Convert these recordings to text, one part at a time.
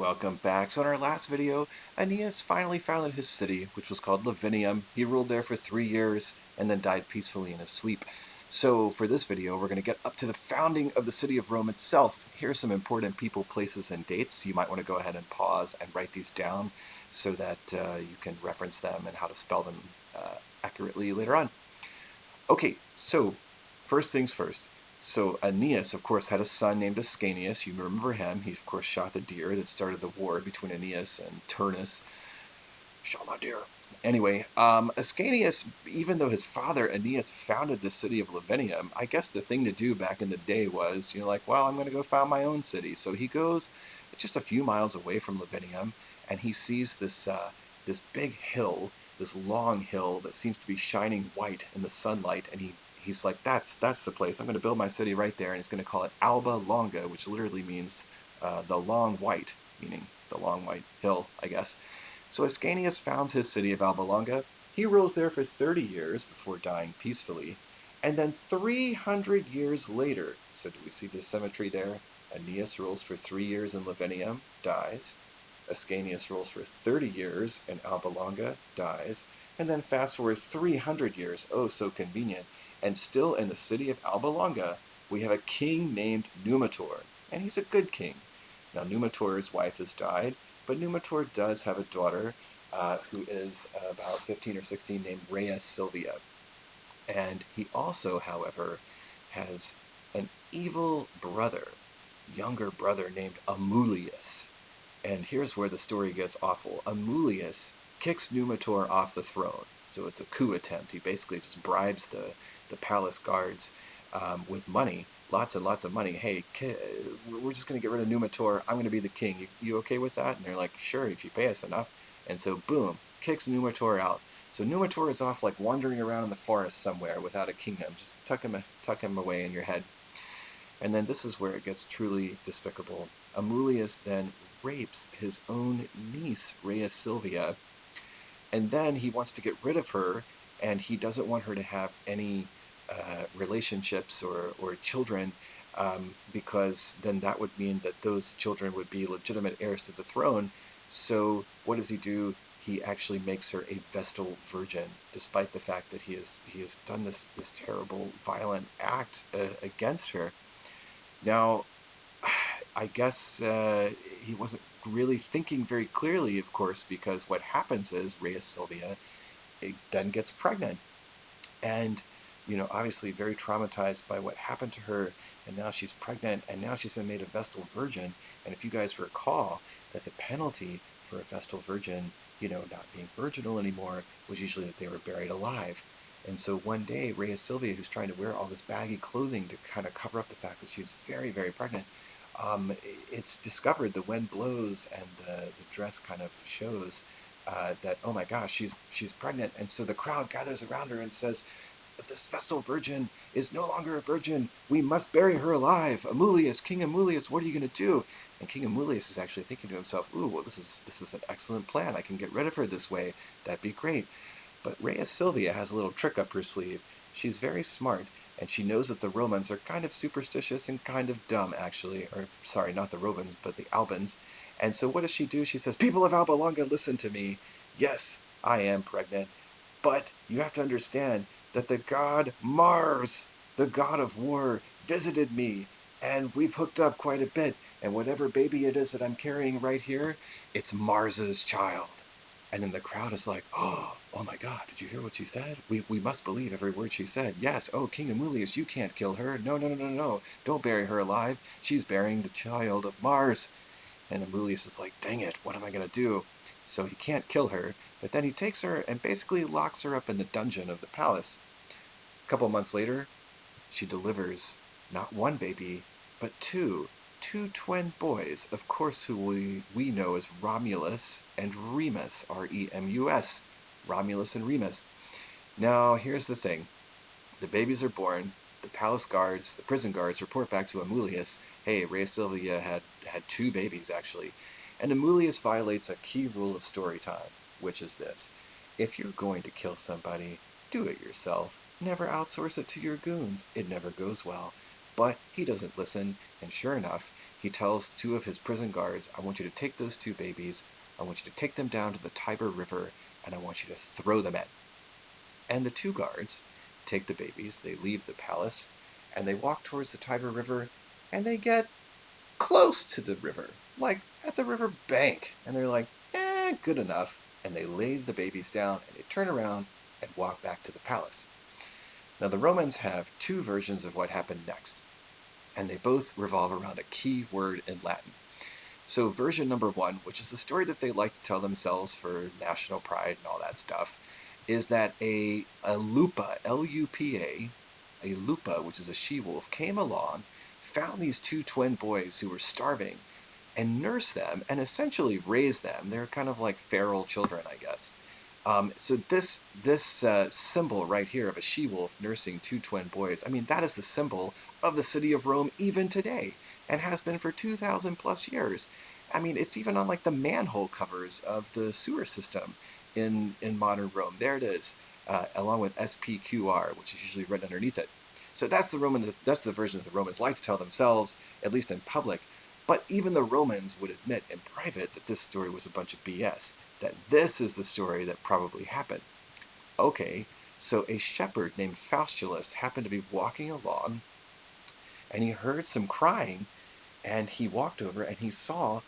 Welcome back. So in our last video, Aeneas finally founded his city, which was called Lavinium. He ruled there for 3 years and then died peacefully in his sleep. So for this video, we're going to get up to the founding of the city of Rome itself. Here are some important people, places, and dates. You might want to go ahead and pause and write these down so that you can reference them and how to spell them accurately later on. Okay, so first things first. So Aeneas, of course, had a son named Ascanius. You remember him. He, of course, shot the deer that started the war between Aeneas and Turnus. Shot my deer. Anyway, Ascanius, even though his father Aeneas founded the city of Lavinium, I guess the thing to do back in the day was, like, well, I'm going to go found my own city. So he goes just a few miles away from Lavinium, and he sees this big hill, this long hill that seems to be shining white in the sunlight, and he's like, that's the place. I'm going to build my city right there, and he's going to call it Alba Longa, which literally means the long white, meaning the long white hill, I guess. So Ascanius founds his city of Alba Longa. He rules there for 30 years before dying peacefully. And then 300 years later, so do we see the symmetry there? Aeneas rules for 3 years in Lavinium, dies. Ascanius rules for 30 years in Alba Longa, dies. And then fast forward 300 years, oh so convenient, and still in the city of Alba Longa, we have a king named Numitor. And he's a good king. Now Numitor's wife has died, but Numitor does have a daughter who is about 15 or 16 named Rhea Silvia. And he also, however, has an evil brother, younger brother named Amulius. And here's where the story gets awful. Amulius kicks Numitor off the throne. So it's a coup attempt. He basically just bribes the palace guards with money, lots and lots of money. Hey, we're just going to get rid of Numitor. I'm going to be the king. You okay with that? And they're like, sure, if you pay us enough. And so, boom, kicks Numitor out. So Numitor is off like wandering around in the forest somewhere without a kingdom. Just tuck him away in your head. And then this is where it gets truly despicable. Amulius then rapes his own niece, Rhea Silvia, and then he wants to get rid of her, and he doesn't want her to have any relationships or children, because then that would mean that those children would be legitimate heirs to the throne. So what does he do? He actually makes her a Vestal Virgin, despite the fact that he has done this terrible, violent act against her. Now, I guess he wasn't really thinking very clearly, of course, because what happens is Rhea Silvia then gets pregnant. And, obviously very traumatized by what happened to her, and now she's pregnant, and now she's been made a Vestal Virgin. And if you guys recall, that the penalty for a Vestal Virgin, not being virginal anymore, was usually that they were buried alive. And so one day, Rhea Silvia, who's trying to wear all this baggy clothing to kind of cover up the fact that she's very, very pregnant, it's discovered the wind blows and the dress kind of shows that, oh my gosh, she's pregnant. And so the crowd gathers around her and says, this Vestal Virgin is no longer a virgin. We must bury her alive. Amulius, King Amulius, what are you going to do? And King Amulius is actually thinking to himself, ooh, well, this is an excellent plan. I can get rid of her this way. That'd be great. But Rhea Silvia has a little trick up her sleeve. She's very smart, and she knows that the Romans are kind of superstitious and kind of dumb, actually. Or, sorry, not the Romans, but the Albans. And so what does she do? She says, people of Alba Longa, listen to me. Yes, I am pregnant, but you have to understand that the god Mars, the god of war, visited me, and we've hooked up quite a bit, and whatever baby it is that I'm carrying right here, it's Mars's child. And then the crowd is like, oh my God, did you hear what she said? We must believe every word she said. Yes, oh, King Amulius, you can't kill her. No, no, no, no, no. Don't bury her alive. She's bearing the child of Mars. And Amulius is like, dang it, what am I going to do? So he can't kill her, but then he takes her and basically locks her up in the dungeon of the palace. A couple months later, she delivers not one baby, but two twin boys, of course, who we know as Romulus and Remus, R-E-M-U-S, Romulus and Remus. Now, here's the thing. The babies are born, the palace guards, the prison guards report back to Amulius, hey, Rhea Silvia had two babies, actually. And Amulius violates a key rule of story time, which is this. If you're going to kill somebody, do it yourself. Never outsource it to your goons. It never goes well. But he doesn't listen, and sure enough, he tells two of his prison guards, I want you to take those two babies, I want you to take them down to the Tiber River, and I want you to throw them in. And the two guards take the babies, they leave the palace, and they walk towards the Tiber River, and they get close to the river, like at the river bank. And they're like, good enough. And they lay the babies down, and they turn around and walk back to the palace. Now, the Romans have two versions of what happened next, and they both revolve around a key word in Latin. So version number one, which is the story that they like to tell themselves for national pride and all that stuff, is that a lupa, L-U-P-A, a lupa, which is a she-wolf, came along, found these two twin boys who were starving, and nursed them, and essentially raised them. They're kind of like feral children, I guess. So this symbol right here of a she-wolf nursing two twin boys, I mean, that is the symbol of the city of Rome even today, and has been for 2,000 plus years. I mean, it's even on like the manhole covers of the sewer system in modern Rome. There it is, along with SPQR, which is usually written underneath it. So that's the version that the Romans like to tell themselves, at least in public. But even the Romans would admit in private that this story was a bunch of BS, that this is the story that probably happened. Okay, so a shepherd named Faustulus happened to be walking along, and he heard some crying, and he walked over and he saw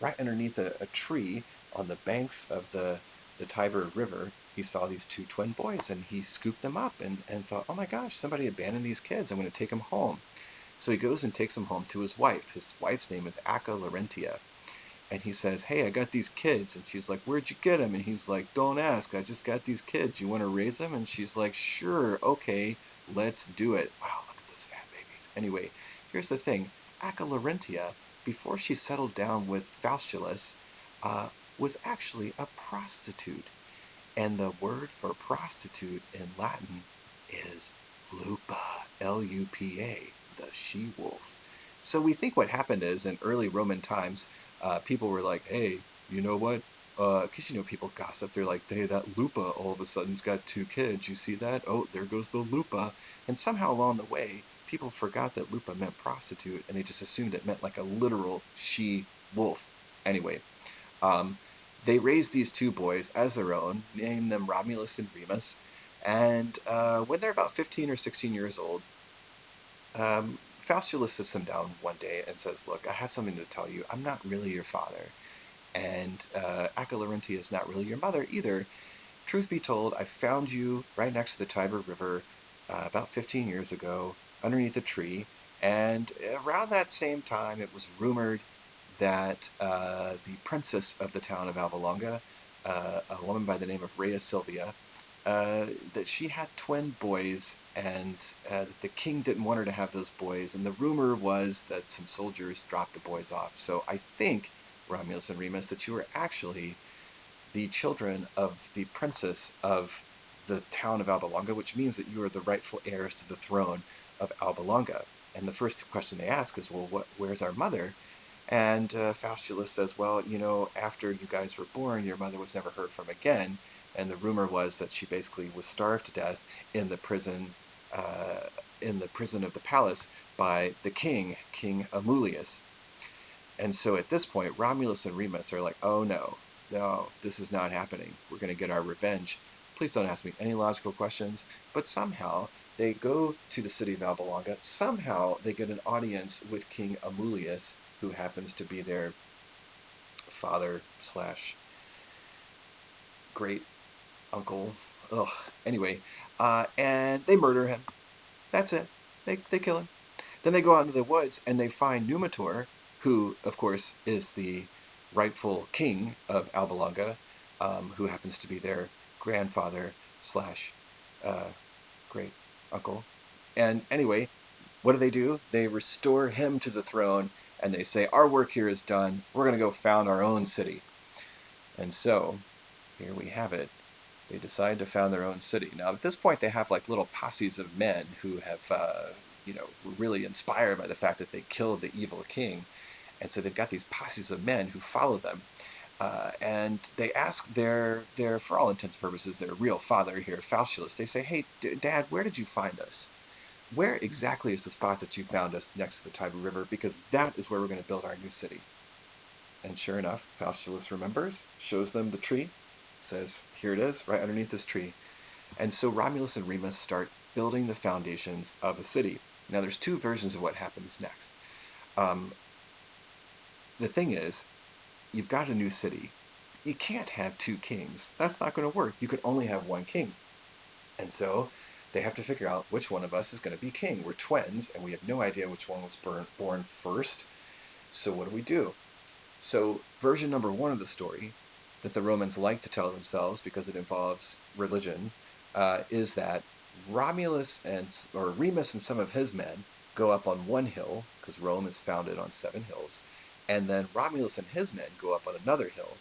right underneath a tree on the banks of the Tiber River, he saw these two twin boys, and he scooped them up and thought, oh my gosh, somebody abandoned these kids, I'm going to take them home. So he goes and takes them home to his wife. His wife's name is Acca Larentia. And he says, hey, I got these kids. And she's like, where'd you get them? And he's like, don't ask, I just got these kids. You want to raise them? And she's like, sure, okay, let's do it. Wow, look at those fat babies. Anyway, here's the thing. Acca Larentia, before she settled down with Faustulus, was actually a prostitute. And the word for prostitute in Latin is lupa, L-U-P-A, the she-wolf. So we think what happened is, in early Roman times, people were like, hey, you know what? Because, people gossip. They're like, hey, that lupa all of a sudden's got two kids. You see that? Oh, there goes the lupa. And somehow along the way, people forgot that lupa meant prostitute, and they just assumed it meant like a literal she-wolf. Anyway, um, they raised these two boys as their own, named them Romulus and Remus, and when they're about 15 or 16 years old, Faustulus sits them down one day and says, look, I have something to tell you. I'm not really your father, and Acca Larentia is not really your mother either. Truth be told, I found you right next to the Tiber River about 15 years ago underneath a tree, and around that same time it was rumored that the princess of the town of Alba Longa, a woman by the name of Rhea Silvia, that she had twin boys, and that the king didn't want her to have those boys, and the rumor was that some soldiers dropped the boys off. So I think, Romulus and Remus, that you were actually the children of the princess of the town of Alba Longa, which means that you are the rightful heirs to the throne of Alba Longa. And the first question they ask is, well, where's our mother? And Faustulus says, well, after you guys were born, your mother was never heard from again. And the rumor was that she basically was starved to death in the prison, of the palace by the king, King Amulius. And so at this point, Romulus and Remus are like, oh no, this is not happening. We're going to get our revenge. Please don't ask me any logical questions. But somehow they go to the city of Alba Longa. Somehow they get an audience with King Amulius, who happens to be their father slash great uncle. Ugh. Anyway, and they murder him. That's it. They kill him. Then they go out into the woods and they find Numitor, who, of course, is the rightful king of Alba Longa, who happens to be their grandfather slash great uncle. And anyway, what do? They restore him to the throne, and they say, our work here is done. We're going to go found our own city. And so, here we have it. They decide to found their own city. Now, at this point, they have like little posses of men who have, were really inspired by the fact that they killed the evil king. And so they've got these posses of men who follow them. And they ask their, for all intents and purposes, their real father here, Faustulus, they say, hey, Dad, where did you find us? where exactly is the spot that you found us next to the Tiber River? Because that is where we're going to build our new city. And sure enough, Faustulus remembers, shows them the tree, says, here it is, right underneath this tree. And so Romulus and Remus start building the foundations of a city. Now, there's two versions of what happens next. Um, the thing is, you've got a new city. You can't have two kings. That's not going to work. You can only have one king. And so they have to figure out which one of us is going to be king. We're twins, and we have no idea which one was born first. So what do? So version number one of the story that the Romans like to tell themselves because it involves religion is that Remus and some of his men go up on one hill because Rome is founded on 7 hills, and then Romulus and his men go up on another hill,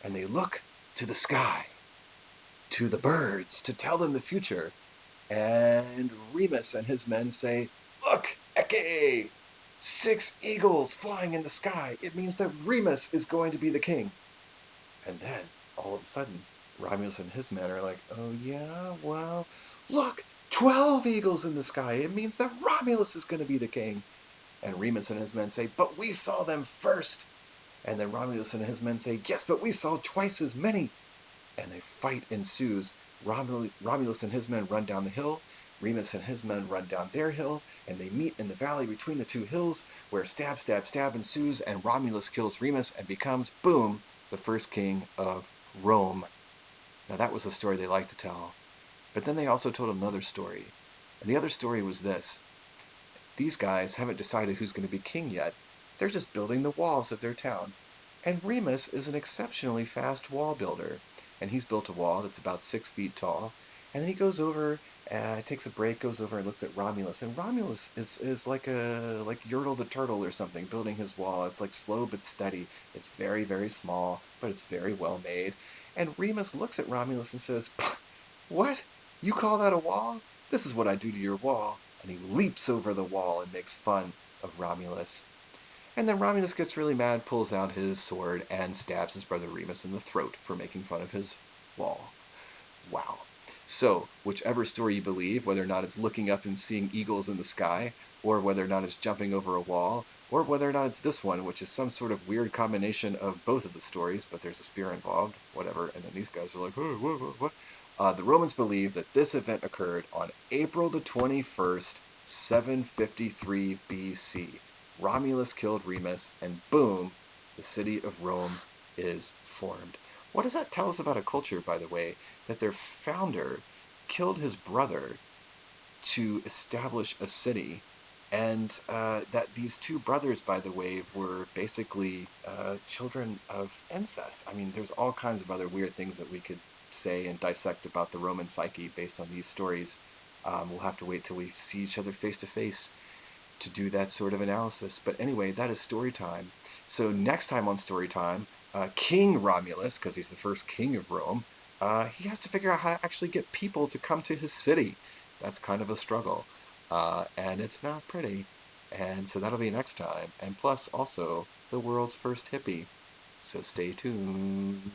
and they look to the sky, to the birds, to tell them the future. And Remus and his men say, "Look, Ecce! 6 eagles flying in the sky. It means that Remus is going to be the king." And then, all of a sudden, Romulus and his men are like, "Oh yeah, well, look, 12 eagles in the sky. It means that Romulus is going to be the king." And Remus and his men say, "But we saw them first." And then Romulus and his men say, "Yes, but we saw twice as many." And a fight ensues. Romulus and his men run down the hill. Remus and his men run down their hill, and they meet in the valley between the 2 hills, where stab, stab, stab ensues, and Romulus kills Remus and becomes, boom, the first king of Rome. Now that was the story they liked to tell. But then they also told another story. And the other story was this. These guys haven't decided who's going to be king yet. They're just building the walls of their town. And Remus is an exceptionally fast wall builder. And he's built a wall that's about 6 feet tall. And then he goes over, takes a break, goes over and looks at Romulus. And Romulus is like Yertle the Turtle or something, building his wall. It's like slow but steady. It's very, very small, but it's very well made. And Remus looks at Romulus and says, "What? You call that a wall? This is what I do to your wall." And he leaps over the wall and makes fun of Romulus. And then Romulus gets really mad, pulls out his sword, and stabs his brother Remus in the throat for making fun of his wall. Wow. So, whichever story you believe, whether or not it's looking up and seeing eagles in the sky, or whether or not it's jumping over a wall, or whether or not it's this one, which is some sort of weird combination of both of the stories, but there's a spear involved, whatever, and then these guys are like, "Hey, what? The Romans believe that this event occurred on April the 21st, 753 BC. Romulus killed Remus, and boom, the city of Rome is formed. What does that tell us about a culture, by the way, that their founder killed his brother to establish a city, and that these 2 brothers, by the way, were basically children of incest? I mean, there's all kinds of other weird things that we could say and dissect about the Roman psyche based on these stories. We'll have to wait till we see each other face to face to do that sort of analysis. But anyway, that is story time. So next time on story time, King Romulus, because he's the first king of Rome, he has to figure out how to actually get people to come to his city. That's kind of a struggle, and it's not pretty. And so that'll be next time. And plus, also, the world's first hippie. So stay tuned.